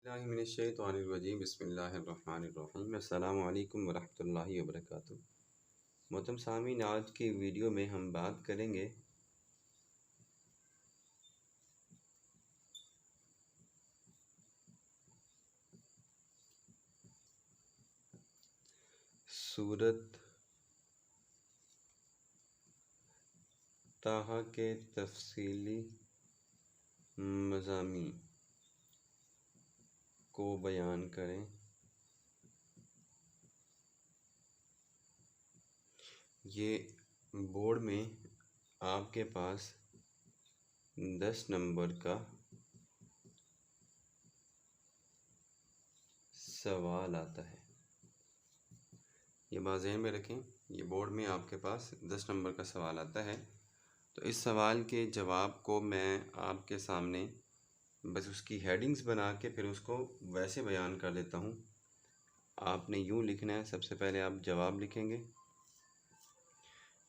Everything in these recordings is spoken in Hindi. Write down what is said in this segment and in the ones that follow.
बिस्मिल्लाहिर्रहमानिर्रहीम बिस्मिल्लाहिर्रहमानिर्रहीम अस्सलामु अलैकुम वरहमतुल्लाहि वबरकातुहू। मोहतरम सामीन, आज की वीडियो में हम बात करेंगे सूरत ताहा के तफसीली मज़ामीन को बयान करें। ये बोर्ड में आपके पास 10 नंबर का सवाल आता है। ये बात ज़हन में रखें, ये बोर्ड में आपके पास 10 नंबर का सवाल आता है। तो इस सवाल के जवाब को मैं आपके सामने बस उसकी हेडिंग्स बना के फिर उसको वैसे बयान कर देता हूँ। आपने यूँ लिखना है, सबसे पहले आप जवाब लिखेंगे,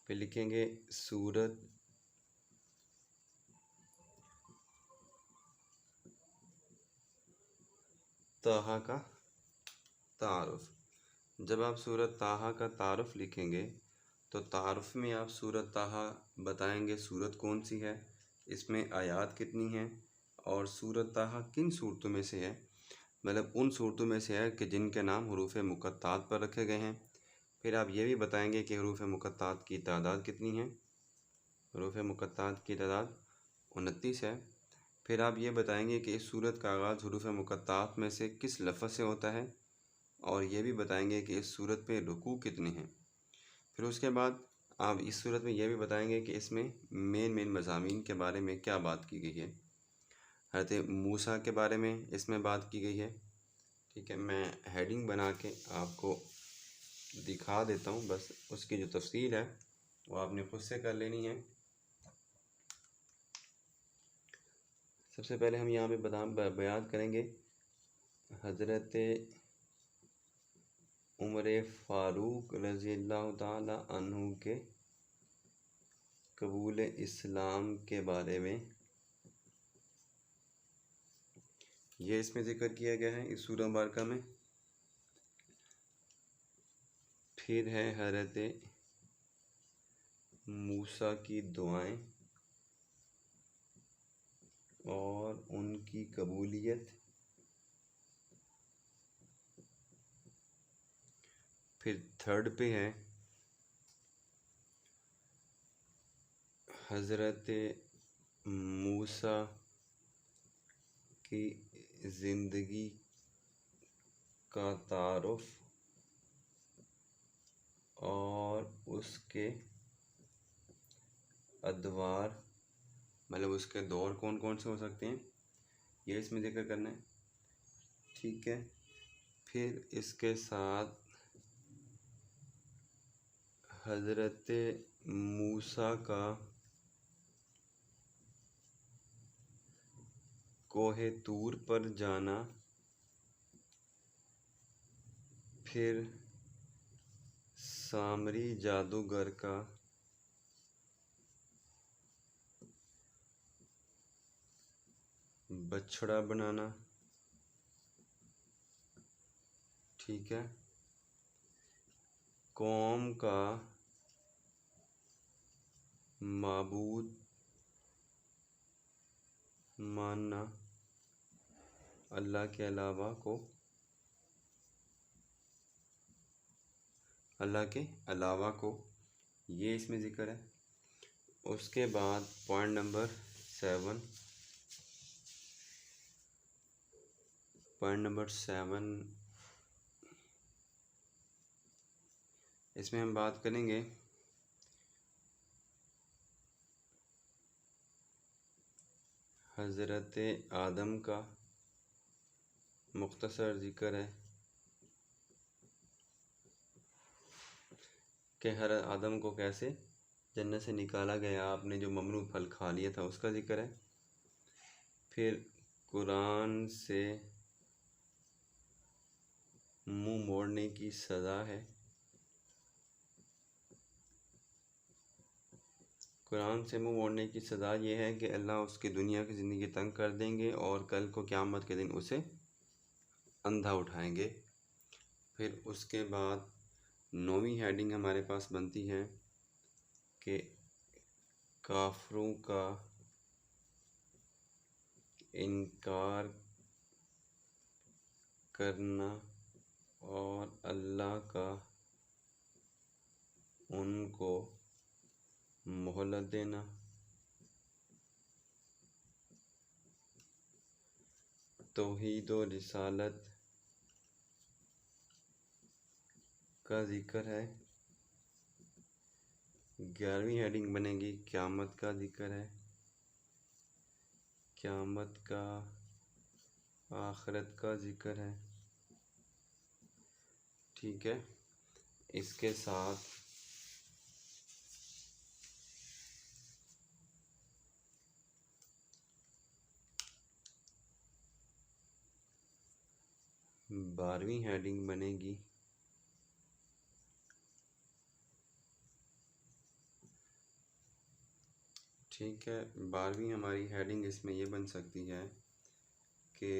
फिर लिखेंगे सूरत ताहा का तारुफ। जब आप सूरत ताहा का तारुफ लिखेंगे तो तारुफ में आप सूरत ताहा बताएंगे सूरत कौन सी है, इसमें आयात कितनी हैं और सूरत ताहा किन सूरतों में से है, मतलब उन सूरतों में से है कि जिनके नाम हुरूफ मुक़त्तात पर रखे गए हैं। फिर आप ये भी बताएंगे कि हुरूफ मुक़त्तात की तादाद कितनी है। हुरूफ मुक़त्तात की तादाद 29 है। फिर आप ये बताएंगे कि इस सूरत का आगाज़ हुरूफ मुक़त्तात में से किस लफ्ज़ से होता है और ये भी बताएंगे कि इस सूरत में रुकू कितने हैं। फिर उसके बाद आप इस सूरत में यह भी बताएंगे कि इसमें मेन मज़ामीन के बारे में क्या बात की गई है। हज़रत मूसा के बारे में इसमें बात की गई है। ठीक है, मैं हेडिंग बना के आपको दिखा देता हूँ, बस उसकी जो तफसील है वो आपने खुद से कर लेनी है। सबसे पहले हम यहाँ पे बयान करेंगे हज़रत उमर फ़ारूक रज़ियल्लाहु ताला अन्हु के कबूल इस्लाम के बारे में। ये इसमें ज़िक्र किया गया है इस सूरह मुबारका में। फिर है हज़रत मूसा की दुआएं और उनकी कबूलियत। फिर थर्ड पे है हज़रत मूसा की ज़िंदगी का तारुफ और उसके अदवार, मतलब उसके दौर कौन कौन से हो सकते हैं, ये इसमें जिक्र करना है। ठीक है, फिर इसके साथ हज़रत मूसा का कोहे तूर पर जाना, फिर सामरी जादूगर का बछड़ा बनाना। ठीक है, कौम का माबूद मानना अल्लाह के अलावा को, ये इसमें ज़िक्र है। उसके बाद पॉइंट नंबर 7 इसमें हम बात करेंगे हज़रत आदम का मुख्तसर ज़िक्र है कि हज़रत आदम को कैसे जन्नत से निकाला गया, आपने जो ममनू फल खा लिया था उसका ज़िक्र है। फिर कुरान से मुंह मोड़ने की सज़ा है। कुरान से मुंह मोड़ने की सज़ा ये है कि अल्लाह उसकी दुनिया की ज़िंदगी तंग कर देंगे और कल को क़यामत के दिन उसे अंधा उठाएंगे। फिर उसके बाद 9वीं हेडिंग हमारे पास बनती है कि काफरों का इनकार करना और अल्लाह का उनको मोहलत देना। तौहीद और रिसालत का जिक्र है। 11वीं हेडिंग बनेगी क़यामत का जिक्र है। क़यामत का, आखिरत का जिक्र है। ठीक है, इसके साथ बारहवीं हेडिंग बनेगी ठीक है, 12वीं हमारी हेडिंग इसमें ये बन सकती है कि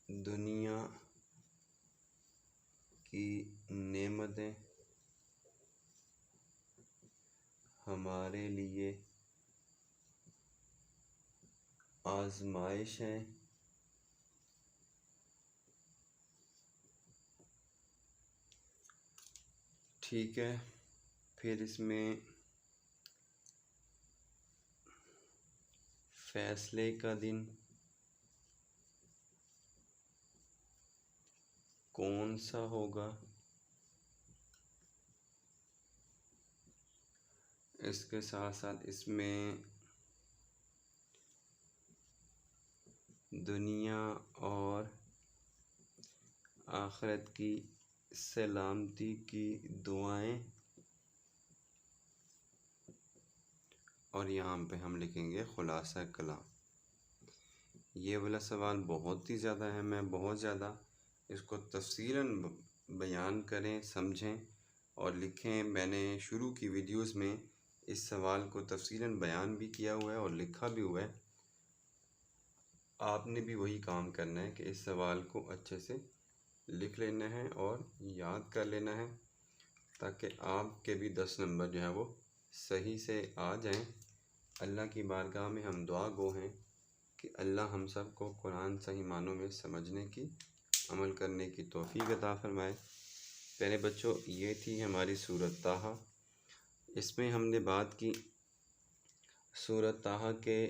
दुनिया की नेमतें हमारे लिए आजमाइश है। ठीक है, फिर इसमें फैसले का दिन कौन सा होगा, इसके साथ साथ इसमें दुनिया और आखिरत की सलामती की दुआएं, और यहाँ पे हम लिखेंगे खुलासा कलाम। ये वाला सवाल बहुत ही ज़्यादा है, मैं बहुत ज़्यादा इसको तफसीलन बयान करें, समझें और लिखें। मैंने शुरू की वीडियोस में इस सवाल को तफसीलन बयान भी किया हुआ है और लिखा भी हुआ है। आपने भी वही काम करना है कि इस सवाल को अच्छे से लिख लेना है और याद कर लेना है, ताकि आपके भी 10 नंबर जो है वो सही से आ जाएं। अल्लाह की बारगाह में हम दुआ गो हैं कि अल्लाह हम सब को कुरान सही मानों में समझने की, अमल करने की तौफीक अता फरमाए। प्यारे बच्चों, ये थी हमारी सूरत ताहा। इसमें हमने बात की सूरत ताहा के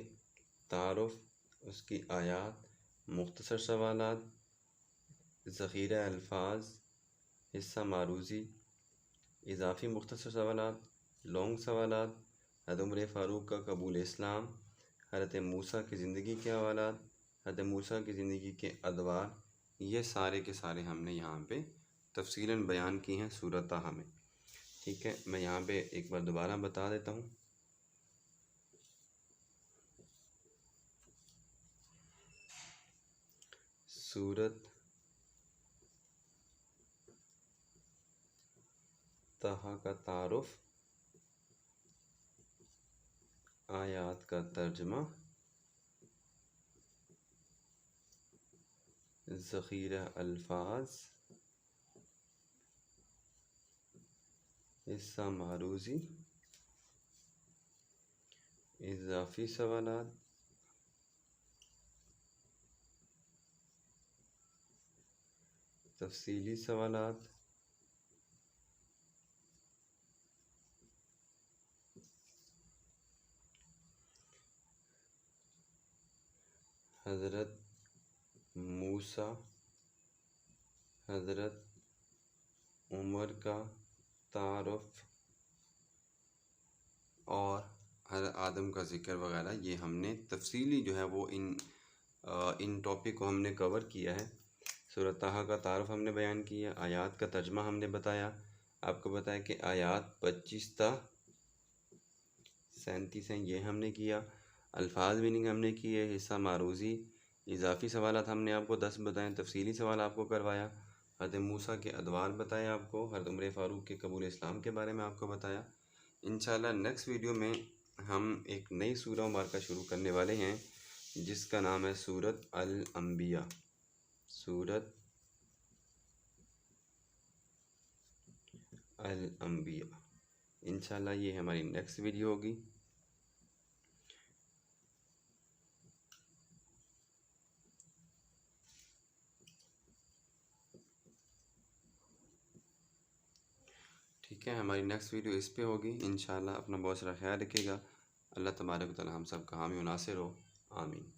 तारुफ, उसकी आयात, मुख्तसर सवालात, ज़ख़ीरा अल्फाज, हिस्सा मारूज़ी, इज़ाफ़ी मुख्तसर सवालात, लॉन्ग सवालात, हज़रत उमर फ़ारूक का कबूल इस्लाम, हज़रत मूसा की ज़िंदगी के हवालात, हज़रत मूसा की ज़िंदगी के अदवार, ये सारे के सारे हमने यहाँ पे तफसीलन बयान की हैं सूरत ताहा में। ठीक है, मैं यहाँ पे एक बार दोबारा बता देता हूँ। सूरत ताहा का तारुफ, आयात का तर्जमा, ज़ख़ीरा अल्फाज, हिस्सा मारूज़ी, इज़ाफ़ी सवालात, तफसीली सवालात, हज़रत मूसा, हज़रत उमर का तारुफ और हज़रत आदम का ज़िक्र वगैरह, ये हमने तफसीली जो है वो इन टॉपिक को हमने कवर किया है। सूरत ताहा का तारुफ हमने बयान किया, आयात का तर्जमा हमने बताया, आपको बताया कि आयात 25 था 37 हैं, ये हमने किया। अल्फाज मीनिंग हमने किए, हिस्सा मारूज़ी, इजाफ़ी सवालात हमने आपको 10 बताए, तफसीली सवाल आपको करवाया, हज़रत मूसा के अदवार बताए आपको, हज़रत उमर फ़ारूक के कबूल इस्लाम के बारे में आपको बताया। इंशाल्लाह नेक्स्ट वीडियो में हम एक नई सूरह मुबारका शुरू करने वाले हैं जिसका नाम है सूरत अल अंबिया। सूरत अल अंबिया। इंशाल्लाह ये हमारी नेक्स्ट वीडियो होगी। ठीक है, हमारी नेक्स्ट वीडियो इस पे होगी इंशाल्लाह। अपना बहुत सारा ख्याल रखिएगा। अल्लाह तबारक व तआला हम सब का हामी व नासिर हो। आमीन।